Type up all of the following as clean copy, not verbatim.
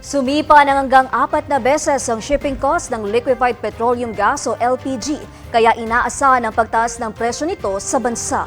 Sumipa ng hanggang 4 na beses ang shipping cost ng liquefied petroleum gas o LPG, kaya inaasahan ang pagtaas ng presyo nito sa bansa.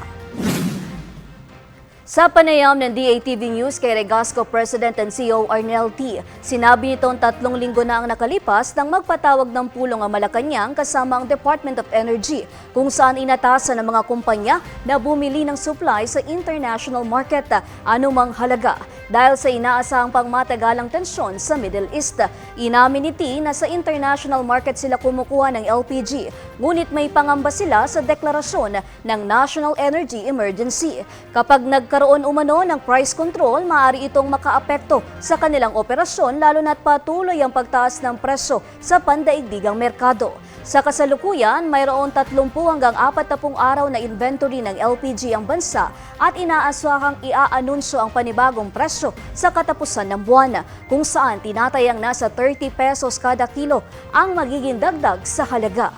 Sa panayam ng DATV News kay Regasco President and CEO Arnel T., sinabi nitong 3 linggo na ang nakalipas nang magpatawag ng pulong ang Malacanang kasama ang Department of Energy kung saan inatasan ng mga kumpanya na bumili ng supply sa international market anumang halaga dahil sa inaasahang pangmatagalang tensyon sa Middle East. Inamin ni T na sa international market sila kumukuha ng LPG, ngunit may pangamba sila sa deklarasyon ng National Energy Emergency. Kapag nagkaroon umano ng price control, maaari itong makaapekto sa kanilang operasyon lalo na't patuloy ang pagtaas ng presyo sa pandaigdigang merkado. Sa kasalukuyan, mayroon 30 hanggang 40 araw na inventory ng LPG ang bansa at inaasahang iaanunsyo ang panibagong presyo sa katapusan ng buwan, kung saan tinatayang nasa 30 pesos kada kilo ang magiging dagdag sa halaga.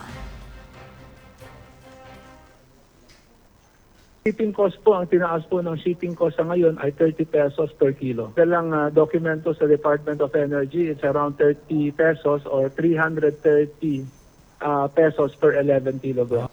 Shipping cost po, ang tinaas po ng shipping cost sa ngayon ay 30 pesos per kilo. Dalang dokumento sa Department of Energy, it's around 30 pesos or 330 pesos per 11 kilogram.